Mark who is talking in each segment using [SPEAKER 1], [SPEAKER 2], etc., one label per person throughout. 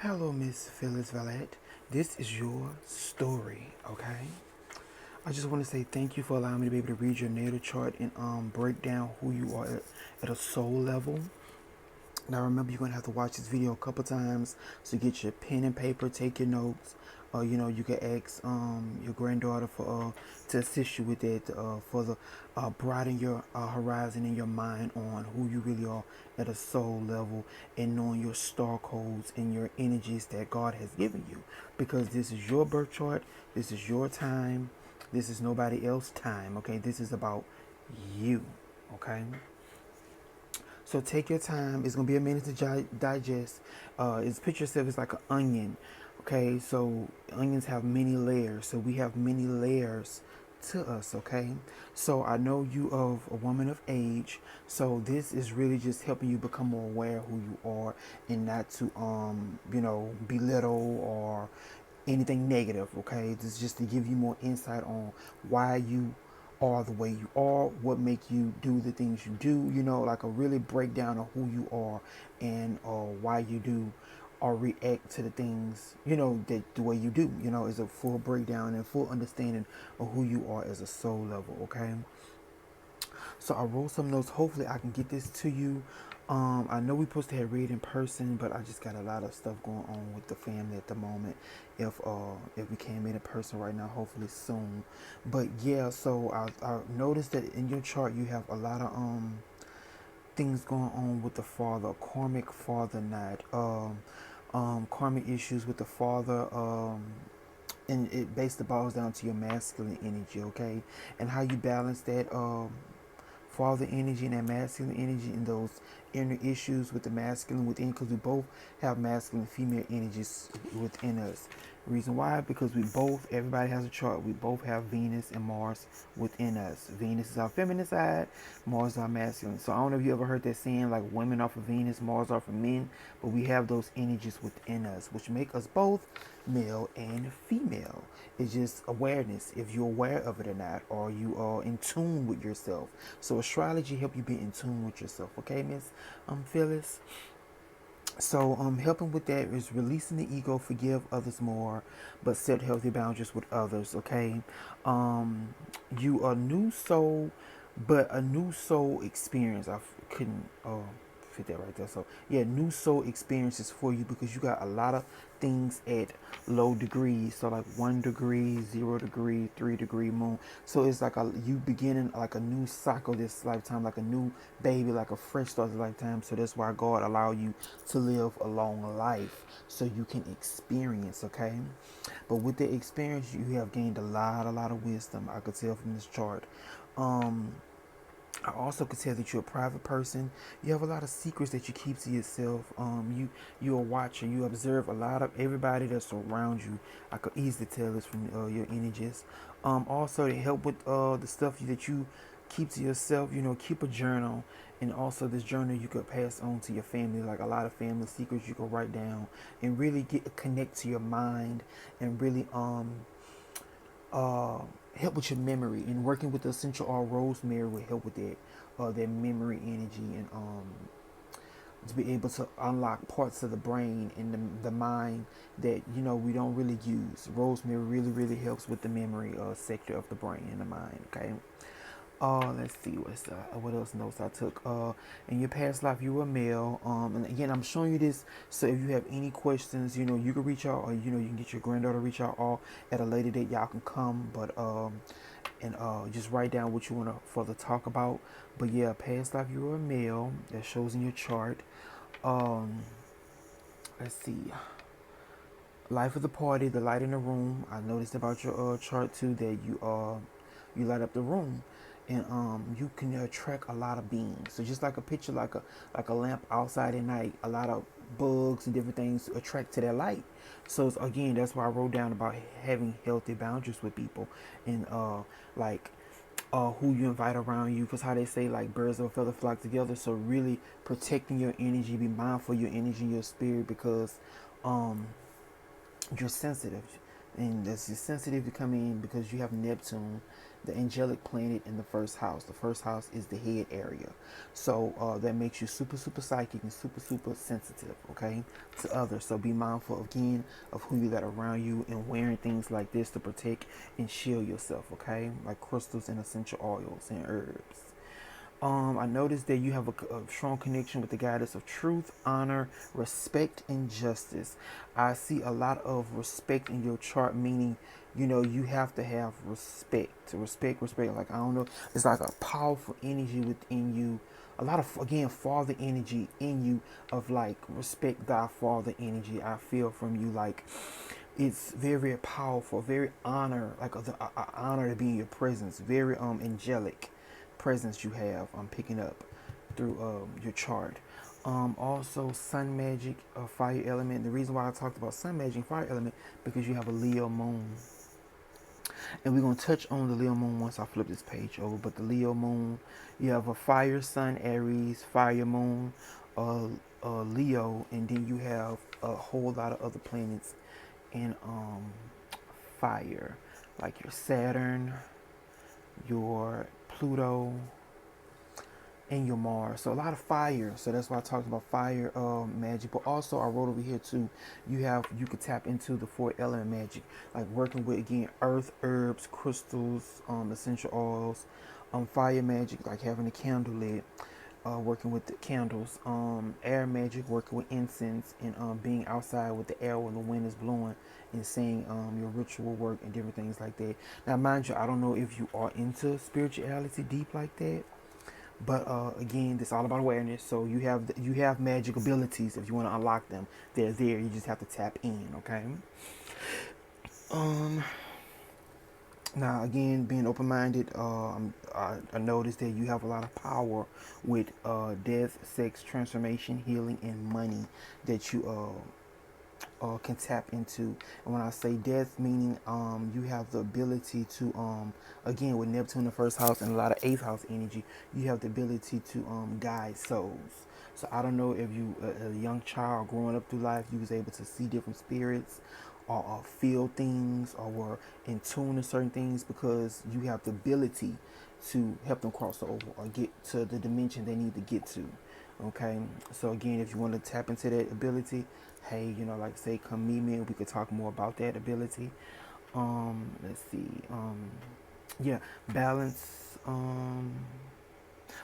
[SPEAKER 1] Hello, Miss Phyllis Vallet. This is your story, okay? I just want to say thank you for allowing me to be able to read your natal chart and break down who you are at a soul level. Now remember, you're gonna have to watch this video a couple times, so get your pen and paper, take your notes. You can ask your granddaughter for to assist you with that for the broaden your horizon in your mind on who you really are at a soul level, and knowing your star codes and your energies that God has given you, because this is your birth chart, this is your time, this is nobody else's time. Okay, this is about you. Okay. So take your time. It's gonna be a minute to digest. It's picture yourself as like an onion. Okay, so onions have many layers. So we have many layers to us. Okay, so I know you of a woman of age. So this is really just helping you become more aware of who you are, and not to belittle or anything negative. Okay, this is just to give you more insight on why you are the way you are, what make you do the things you do, like a really breakdown of who you are, and why you do or react to the things, that the way you do, is a full breakdown and full understanding of who you are as a soul level. Okay, so I wrote some notes. Hopefully I can get this to you. I know we're supposed to have read in person, but I just got a lot of stuff going on with the family at the moment. If we can't meet in person right now, hopefully soon. But yeah, so I noticed that in your chart you have a lot of things going on with the father, karmic father night, karmic issues with the father, and it basically boils down to your masculine energy, okay, and how you balance that father energy and that masculine energy, and those inner issues with the masculine within, because we both have masculine and female energies within us. Reason why? Because everybody has a chart. We both have Venus and Mars within us. Venus is our feminine side, Mars is our masculine. So I don't know if you ever heard that saying, like women are for Venus, Mars are for men, but we have those energies within us, which make us both male and female. It's just awareness, if you're aware of it or not, or you are in tune with yourself. So astrology help you be in tune with yourself. Okay, Miss Phyllis. So helping with that is releasing the ego, forgive others more, but set healthy boundaries with others. Okay, you a new soul, but a new soul experience. Couldn't fit that right there. So yeah, new soul experiences for you, because you got a lot of things at low degrees. So like 1 degree, 0 degree, 3 degree moon. So it's like you beginning like a new cycle this lifetime, like a new baby, like a fresh start this lifetime. So that's why God allow you to live a long life, so you can experience. Okay, but with the experience, you have gained a lot of wisdom. I could tell from this chart. Um, I also could tell that you're a private person. You have a lot of secrets that you keep to yourself. You're a watcher. You observe a lot of everybody that's around you. I could easily tell this from your energies. Also to help with the stuff that you keep to yourself. Keep a journal, and also this journal you could pass on to your family. Like a lot of family secrets you could write down and really connect to your mind, and really uh, help with your memory, and working with the essential oil rosemary will help with that memory energy, and to be able to unlock parts of the brain and the mind that we don't really use. Rosemary really helps with the memory sector of the brain and the mind. Okay. Let's see what else notes I took. In your past life, you were a male. And again, I'm showing you this, so if you have any questions, you can reach out, or you can get your granddaughter to reach out, or at a later date, y'all can come. But and just write down what you want to further talk about. But yeah, past life, you were a male. That shows in your chart. Um, let's see. Life of the party, the light in the room. I noticed about your chart too that you light up the room, and you can attract a lot of beings. So just like a picture, like a lamp outside at night, a lot of bugs and different things attract to that light. So again, that's why I wrote down about having healthy boundaries with people, and like who you invite around you, because how they say like birds of a feather flock together. So really protecting your energy, be mindful of your energy, your spirit, because um you're sensitive, and this is sensitive to come in because you have Neptune the angelic planet in the first house. The first house is the head area. So that makes you super, super psychic and super, super sensitive, okay, to others. So be mindful, again, of who you let around you and wearing things like this to protect and shield yourself, okay, like crystals and essential oils and herbs. I noticed that you have a strong connection with the goddess of truth, honor, respect, and justice. I see a lot of respect in your chart, meaning, you have to have respect. Respect. Like, I don't know, it's like a powerful energy within you. A lot of, again, father energy in you of like respect thy father energy. I feel from you like it's very, very powerful, very honor, like a honor to be in your presence, very angelic presence you have. I'm picking up through your chart. Also, sun magic, fire element. The reason why I talked about sun magic, fire element, because you have a Leo moon, and we're gonna touch on the Leo moon once I flip this page over. But the Leo moon, you have a fire sun, Aries, fire moon, uh, Leo, and then you have a whole lot of other planets in fire, like your Saturn, your Pluto, and your Mars. So a lot of fire. So that's why I talked about fire magic. But also I wrote over here too, you could tap into the four element magic, like working with, again, earth, herbs, crystals, essential oils, fire magic, like having a candle lit, working with the candles, air magic, working with incense, and being outside with the air when the wind is blowing, and saying your ritual work and different things like that. Now, mind you, I don't know if you are into spirituality deep like that, but again, it's all about awareness. So you have magic abilities. If you want to unlock them, they're there. You just have to tap in. Okay. Um. Now, again, being open-minded, I noticed that you have a lot of power with death, sex, transformation, healing, and money that you can tap into. And when I say death, meaning you have the ability to again, with Neptune in the first house and a lot of eighth house energy, you have the ability to guide souls. So I don't know if you a young child growing up through life, you was able to see different spirits, or feel things, or were in tune to certain things, because you have the ability to help them cross over or get to the dimension they need to get to. Okay, so again, if you want to tap into that ability, hey, like, say, come meet me and we could talk more about that ability. Let's see. Yeah, balance.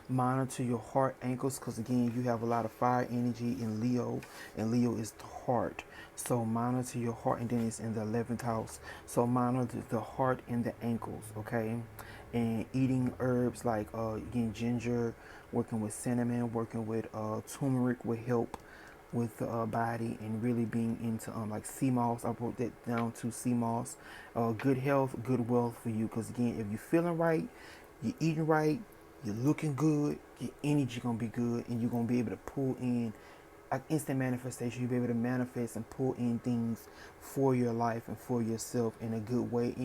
[SPEAKER 1] Monitor your heart ankles, because again, you have a lot of fire energy in Leo, and Leo is the heart. So monitor your heart, and then it's in the 11th house. So monitor the heart and the ankles, okay? And eating herbs like again, ginger, working with cinnamon, working with turmeric will help with the body, and really being into like sea moss. I wrote that down to sea moss. Good health, good wealth for you, because again, if you're feeling right, you're eating right, you're looking good, your energy gonna be good, and you're gonna be able to pull in like instant manifestation. You'll be able to manifest and pull in things for your life and for yourself in a good way.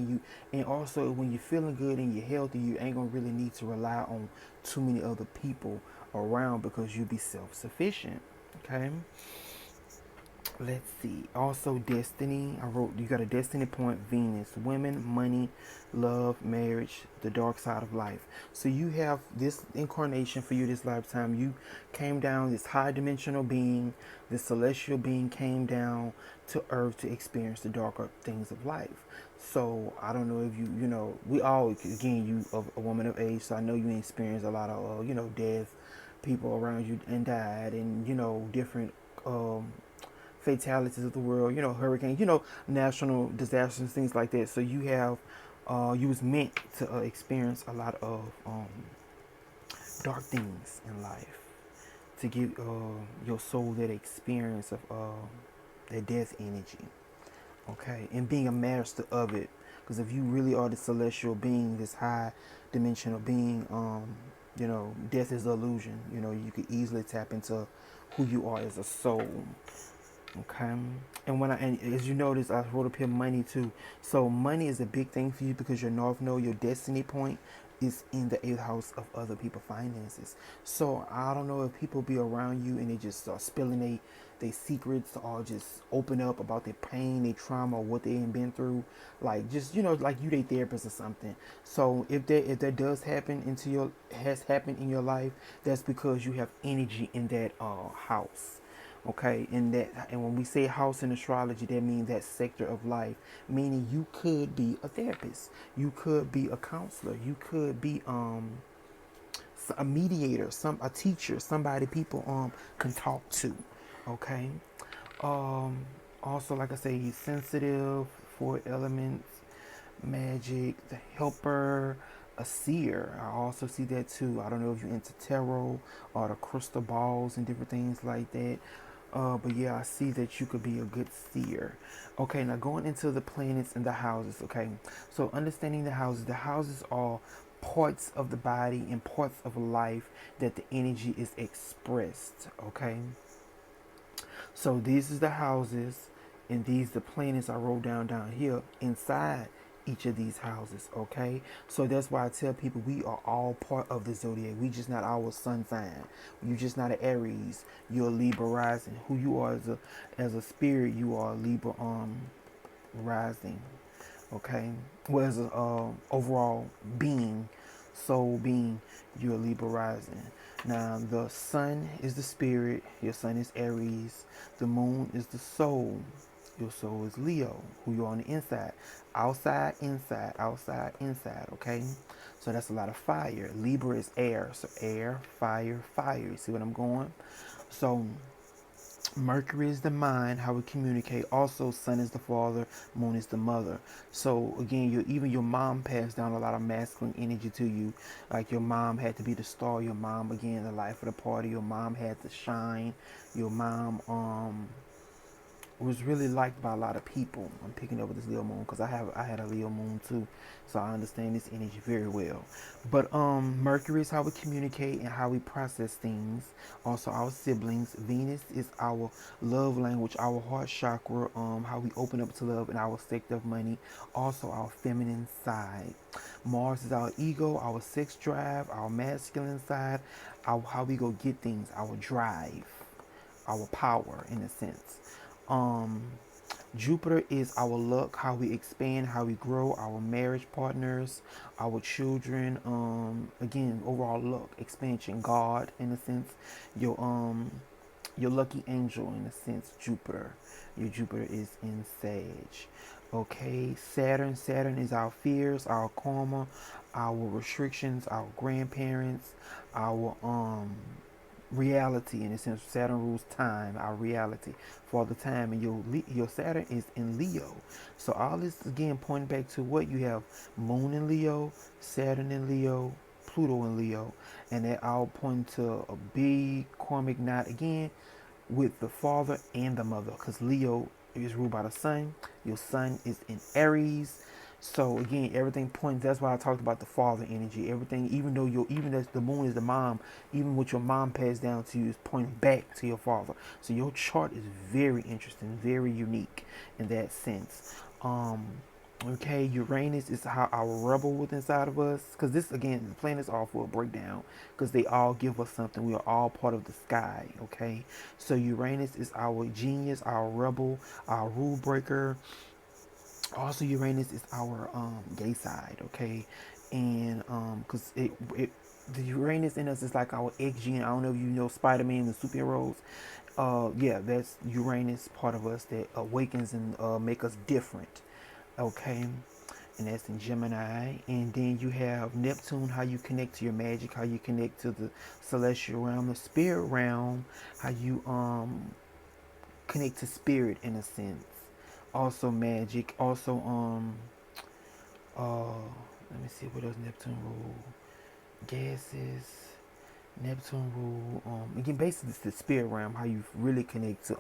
[SPEAKER 1] And also, when you're feeling good and you're healthy, you ain't gonna really need to rely on too many other people around, because you'll be self-sufficient. Okay. Let's see. Also, destiny. I wrote, you got a destiny point, Venus. Women, money, love, marriage, the dark side of life. So you have this incarnation for you this lifetime. You came down, this high dimensional being, this celestial being came down to earth to experience the darker things of life. So I don't know if we all, again, you a woman of age, so I know you experienced a lot of, death, people around you and died, and, different, fatalities of the world, hurricanes, national disasters, things like that. So you was meant to experience a lot of dark things in life, to give your soul that experience of that death energy, okay, and being a master of it. Because if you really are the celestial being, this high dimensional being, death is an illusion. You could easily tap into who you are as a soul. Okay. And as you notice, I wrote up here money too. So money is a big thing for you, because your North Node, your destiny point, is in the 8th house of other people's finances. So I don't know if people be around you and they just start spilling their secrets all just open up about their pain, their trauma, what they ain't been through. Like just like you their therapist or something. So if that does happen into your has happened in your life, that's because you have energy in that house. Okay, and when we say house in astrology, that means that sector of life, meaning you could be a therapist, you could be a counselor, you could be a mediator, a teacher, somebody people can talk to. Okay. Um Also, like I say, he's sensitive, four elements, magic, the helper, a seer. I also see that too. I don't know if you're into tarot or the crystal balls and different things like that. But yeah, I see that you could be a good seer. Okay, now going into the planets and the houses. Okay, so understanding the houses are parts of the body and parts of life that the energy is expressed. Okay, so these is the houses, and these the planets I wrote down here inside each of these houses. Okay, so that's why I tell people we are all part of the zodiac. We just not our sun sign. You just not an Aries. You're a Libra rising. Who you are as a spirit, you are a Libra rising. Okay, well as a overall being, soul being, you're a Libra rising. Now the sun is the spirit, your sun is Aries. The moon is the soul, your soul is Leo, who you're on the inside. Outside, inside, outside, inside. Okay, so that's a lot of fire. Libra is air, so air, fire, fire. You see what I'm going? So Mercury is the mind, how we communicate. Also, sun is the father, moon is the mother. So again, even your mom passed down a lot of masculine energy to you. Like your mom had to be the star. Your mom, again, the life of the party. Your mom had to shine. Your mom was really liked by a lot of people. I'm picking up with this Leo moon because I had a Leo moon too, so I understand this energy very well. But Mercury is how we communicate and how we process things. Also, our siblings. Venus is our love language, our heart chakra, how we open up to love and our sector of money. Also, our feminine side. Mars is our ego, our sex drive, our masculine side, how we go get things, our drive, our power in a sense. Um, Jupiter is our luck, how we expand, how we grow, our marriage partners, our children. Again, overall luck, expansion, God in a sense. Your your lucky angel in a sense, Jupiter. Your Jupiter is in Sag. Okay, Saturn. Saturn is our fears, our karma, our restrictions, our grandparents, our reality in a sense. Saturn rules time, our reality for the time, and your Saturn is in Leo. So all this again pointing back to what you have: Moon in Leo, Saturn in Leo, Pluto in Leo, and that all point to a big karmic knot again with the father and the mother, because Leo is ruled by the sun. Your sun is in Aries. So again, everything points. That's why I talked about the father energy. Everything, even as the moon is the mom, even what your mom passed down to you is pointing back to your father. So your chart is very interesting, very unique in that sense. Okay, Uranus is how our rebel within inside of us. Because this again, the planets are for a breakdown. Because they all give us something. We are all part of the sky. Okay, so Uranus is our genius, our rebel, our rule breaker. Also, Uranus is our gay side. Okay, and because the Uranus in us is like our X gene. I don't know if you know Spider-Man, the superheroes. Yeah, that's Uranus part of us that awakens and make us different. Okay, and that's in Gemini. And then you have Neptune, how you connect to your magic, how you connect to the celestial realm, the spirit realm, how you connect to spirit in a sense. Also magic. Also uh let me see what else Neptune rule. Gases. Neptune rule. Again, basically it's the spirit realm, how you really connect to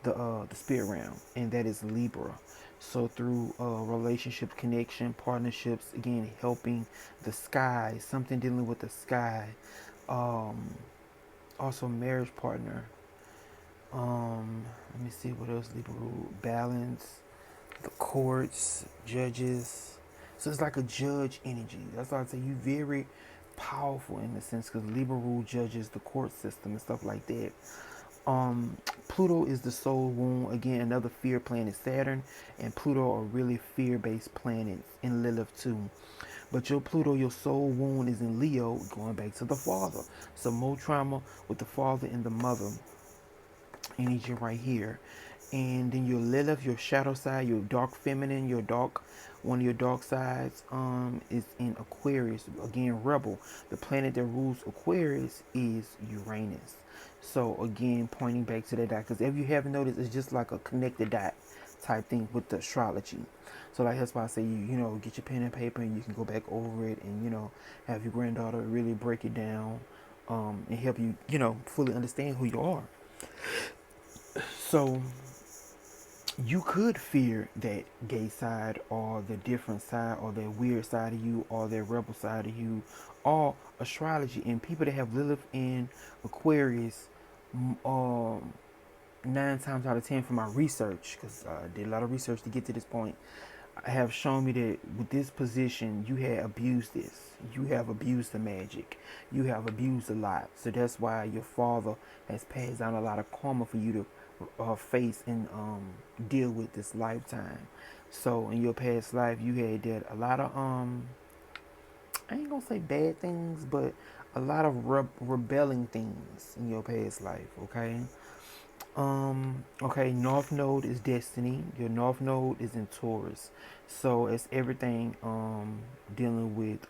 [SPEAKER 1] the spirit realm, and that is Libra. So through relationship, connection, partnerships, again helping the sky, something dealing with the sky. Um, Also marriage partner. Let me see what else Libra rule. Balance, the courts, judges. So it's like a judge energy. That's why I say you very powerful in the sense because Libra rule judges the court system and stuff like that. Pluto is the soul wound. Again, another fear planet, Saturn and Pluto are really fear-based planets, in Lilith too. But your Pluto, your soul wound is in Leo, going back to the father. So more trauma with the father and the mother energy right here. And then your Lilith, your shadow side, your dark feminine, your dark, one of your dark sides is in Aquarius. Again, rebel. The planet that rules Aquarius is Uranus. So again, pointing back to that dot, because if you haven't noticed, it's just like a connected dot type thing with the astrology. So like that's why I say you know get your pen and paper and you can go back over it and have your granddaughter really break it down and help you fully understand who you are. So you could fear that gay side or the different side or that weird side of you or that rebel side of you or astrology. And people that have Lilith in Aquarius, um, 9 times out of 10 from my research, because I did a lot of research to get to this point, have shown me that with this position, you had abused this. You have abused the magic. You have abused a lot. So that's why your father has passed down a lot of karma for you to face and deal with this lifetime. So in your past life, you had did a lot of I ain't gonna say bad things, but a lot of rebelling things in your past life. Okay, North Node is destiny. Your North Node is in Taurus. So it's everything dealing with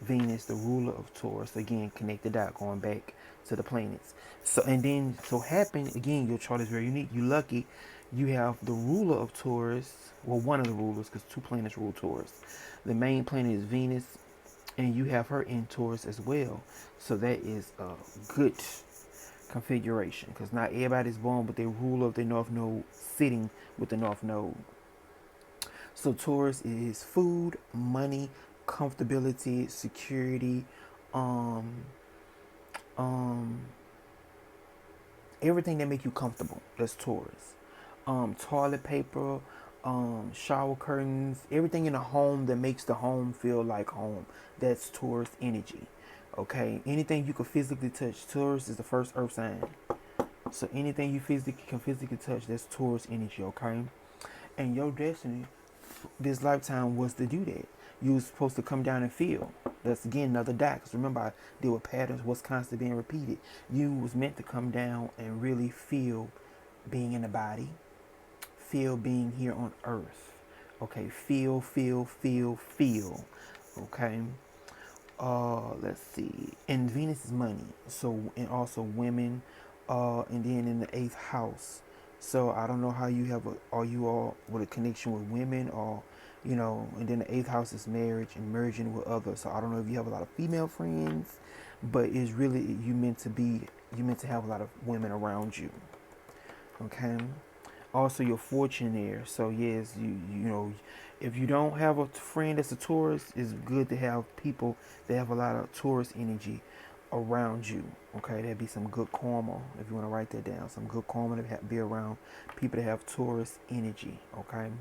[SPEAKER 1] Venus, the ruler of Taurus. Again, connect the dot going back to the planets. So and then so happen again, your chart is very unique. You lucky you have the ruler of Taurus, well one of the rulers, because two planets rule Taurus. The main planet is Venus, and you have her in Taurus as well. So that is a good configuration, because not everybody's born with their ruler of the North Node sitting with the North Node. So Taurus is food, money, comfortability, security, um, um, everything that make you comfortable. That's Taurus. Toilet paper, shower curtains, everything in a home that makes the home feel like home. That's Taurus energy. Okay, anything you can physically touch. Taurus is the first earth sign. So anything you can physically touch, that's Taurus energy, okay? And your destiny this lifetime was to do that. You was supposed to come down and feel. That's again another dot. Because remember, I deal with patterns, what's constantly being repeated. You was meant to come down and really feel being in the body, feel being here on earth. Okay, feel, feel, feel, feel. Okay. Let's see. And Venus is money. So and also women. And then in the eighth house. So I don't know how you have are you all with a connection with women or and then the eighth house is marriage and merging with others. So I don't know if you have a lot of female friends, but it's really you meant to have a lot of women around you. Okay. Also your fortune there. So yes, you know, if you don't have a friend that's a Taurus, it's good to have people that have a lot of Taurus energy around you. Okay, that'd be some good karma if you want to write that down. Some good karma to be around people that have Taurus energy. Okay.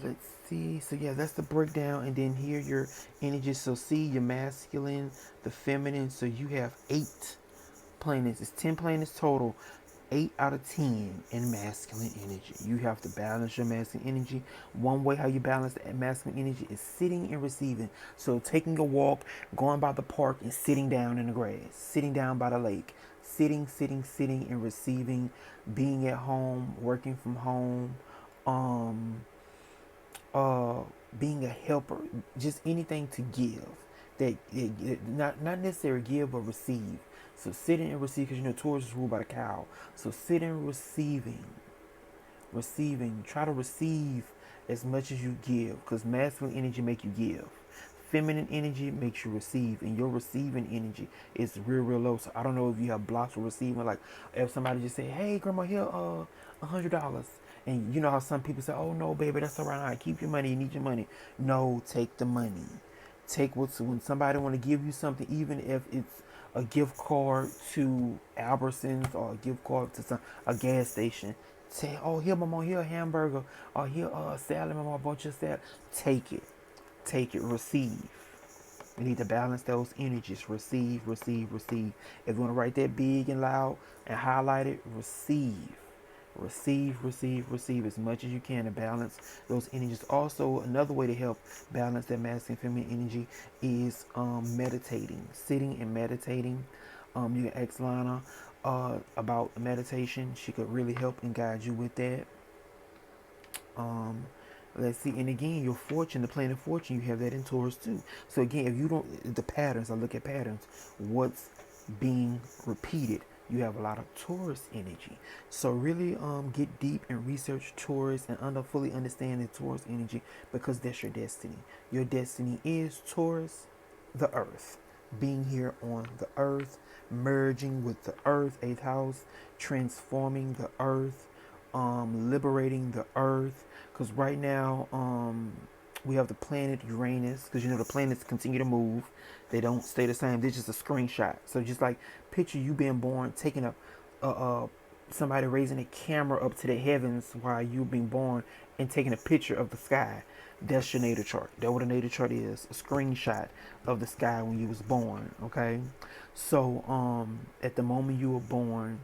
[SPEAKER 1] Let's see. So yeah, that's the breakdown, and then here your energy. So see your masculine, the feminine. So you have 8 planets. It's 10 planets total. 8 out of 10 in masculine energy. You have to balance your masculine energy. One way how you balance that masculine energy is sitting and receiving. So taking a walk, going by the park and sitting down in the grass, sitting down by the lake, sitting and receiving, being at home, working from home, um, uh, being a helper, just anything to give. Not necessarily give or receive. So sitting and receive, because Taurus is ruled by the cow. So sitting receiving. Try to receive as much as you give, because masculine energy make you give. Feminine energy makes you receive, and your receiving energy is real low. So I don't know if you have blocks for receiving. Like if somebody just say, "Hey, grandma, here, $100," and you know how some people say, "Oh no, baby, that's all right. Keep your money. You need your money." No, take the money. Take what's when somebody want to give you something, even if it's a gift card to Albertsons or a gift card to a gas station. Say, "Oh, here, mama, here a hamburger, or here a salad, mama, a bunch of salad." Take it, receive. You need to balance those energies. Receive, receive, receive. If you want to write that big and loud and highlight it, receive. Receive, receive, receive as much as you can to balance those energies. Also, another way to help balance that masculine and feminine energy is meditating, sitting and meditating. You can ask Lana about meditation. She could really help and guide you with that. Um, let's see, and again, your fortune, the planet fortune, you have that in Taurus too. So again, if you don't, the patterns, I look at patterns, what's being repeated. You have a lot of Taurus energy. So really get deep and research Taurus and fully understand the Taurus energy because that's your destiny. Your destiny is Taurus, the earth. Being here on the earth, merging with the earth, eighth house, transforming the earth, liberating the earth. Because right now, we have the planet Uranus, because you know the planets continue to move. They don't stay the same. They're just a screenshot. So just like picture you being born, taking a somebody raising a camera up to the heavens while you being born and taking a picture of the sky. That's your natal chart. That's what a natal chart is. A screenshot of the sky when you was born. Okay. So at the moment you were born,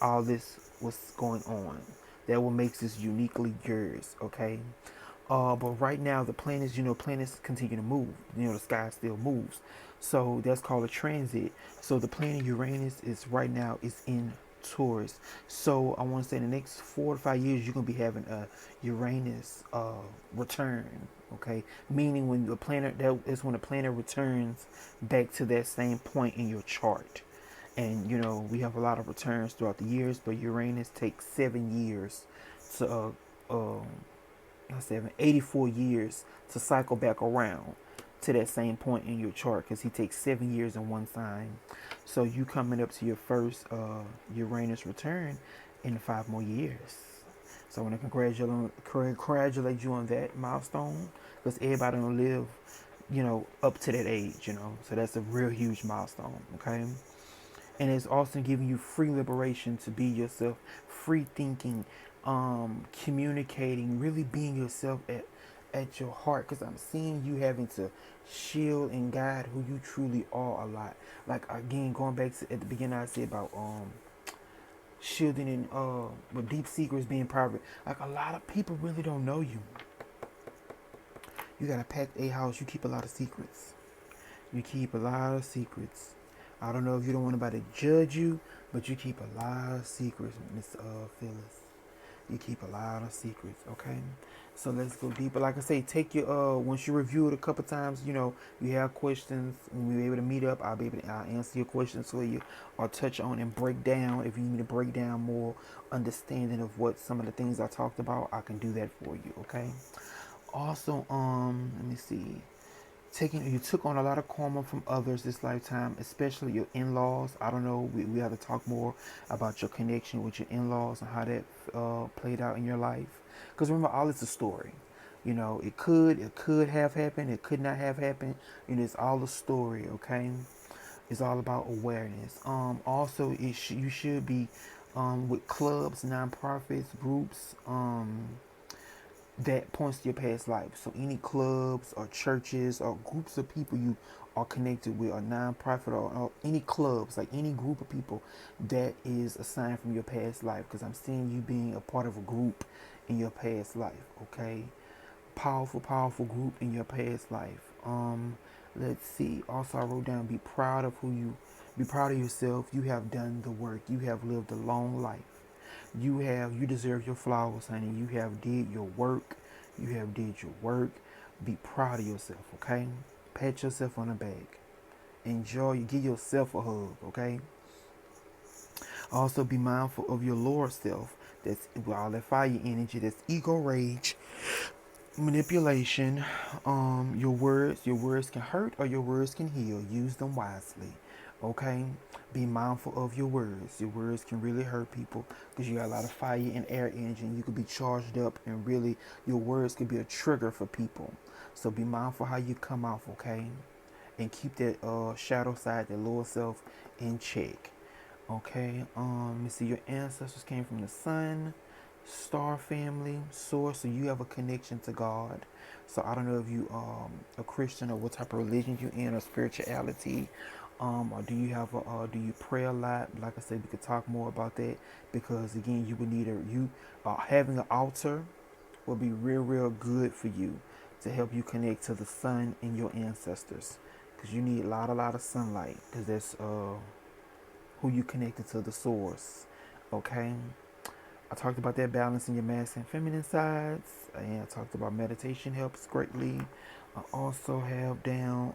[SPEAKER 1] all this was going on. That what makes this uniquely yours. Okay. But right now the planets, planets continue to move. The sky still moves. So that's called a transit. So the planet Uranus is right now is in Taurus. So I want to say in the next 4 to 5 years you're gonna be having a Uranus return. Okay, meaning when the planet that is when the planet returns back to that same point in your chart. And we have a lot of returns throughout the years, but Uranus takes 7 years to 84 years to cycle back around to that same point in your chart because he takes 7 years in one sign. So you coming up to your first Uranus return in 5 more years. So I want to congratulate you on that milestone because everybody don't live, up to that age. So that's a real huge milestone, okay? And it's also giving you free liberation to be yourself, free thinking, communicating, really being yourself at your heart. Because I'm seeing you having to shield and guide who you truly are a lot. Like again, going back to at the beginning, I said about shielding and with deep secrets being private. Like a lot of people really don't know you. You got a packed a house. You keep a lot of secrets. You keep a lot of secrets. I don't know if you don't want anybody to judge you, but you keep a lot of secrets, Miss Phyllis. You keep a lot of secrets, okay? So let's go deeper. Like I say, take your once you review it a couple times, you have questions. When we're able to meet up, I'll answer your questions for you, or touch on and break down. If you need me to break down more understanding of what some of the things I talked about, I can do that for you, okay? Also, let me see. You took on a lot of karma from others this lifetime, especially your in-laws. I don't know. We have to talk more about your connection with your in-laws and how that played out in your life. Because remember, all it's a story. It could have happened. It could not have happened. It's all a story. Okay, it's all about awareness. Also, you should be with clubs, nonprofits, groups. That points to your past life. So any clubs or churches or groups of people you are connected with, or non-profit, or any clubs, like any group of people, that is a sign from your past life. Because I'm seeing you being a part of a group in your past life. Okay, powerful, powerful group in your past life. Let's see. Also, I wrote down: be proud of be proud of yourself. You have done the work. You have lived a long life. You deserve your flowers, honey. You have did your work. You have did your work. Be proud of yourself, okay? Pat yourself on the back. Enjoy. Give yourself a hug, okay? Also, be mindful of your lower self. That's all that fire energy. That's ego, rage, manipulation. Your words can hurt or your words can heal. Use them wisely, okay? Be mindful of your words. Your words can really hurt people because you got a lot of fire and air energy, and you could be charged up, and really your words could be a trigger for people. So be mindful how you come off, okay? And keep that shadow side, that lower self, in check. Okay. Let me see. Your ancestors came from the sun, Star family, source, so you have a connection to God. So I don't know if you a Christian or what type of religion you in or spirituality, or do you have a do you pray a lot? Like I said, we could talk more about that because again, you would need having an altar will be real good for you to help you connect to the sun and your ancestors because you need a lot of sunlight because that's who you connected to, the source. Okay. I talked about that balancing your masculine and feminine sides, and I talked about meditation helps greatly. I also have down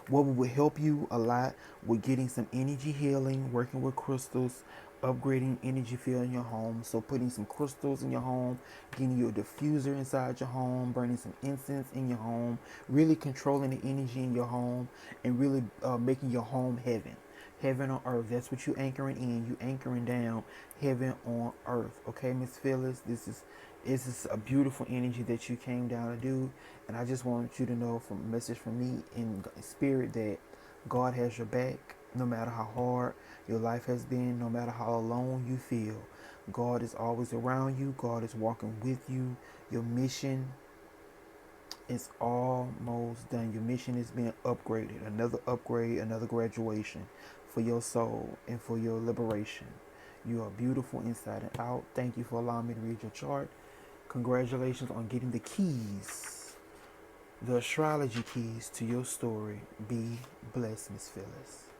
[SPEAKER 1] what would help you a lot with getting some energy healing, working with crystals, upgrading energy field in your home. So putting some crystals in your home, getting you a diffuser inside your home, burning some incense in your home, really controlling the energy in your home, and really making your home heaven. Heaven on earth. That's what you anchoring in. You anchoring down heaven on earth. Okay, Miss Phyllis. This is a beautiful energy that you came down to do. And I just want you to know from a message from me in spirit that God has your back no matter how hard your life has been, no matter how alone you feel. God is always around you. God is walking with you. Your mission is almost done. Your mission is being upgraded. Another upgrade, another graduation for your soul and for your liberation. You are beautiful inside and out. Thank you for allowing me to read your chart. Congratulations on getting the keys, the astrology keys to your story. Be blessed, Miss Phyllis.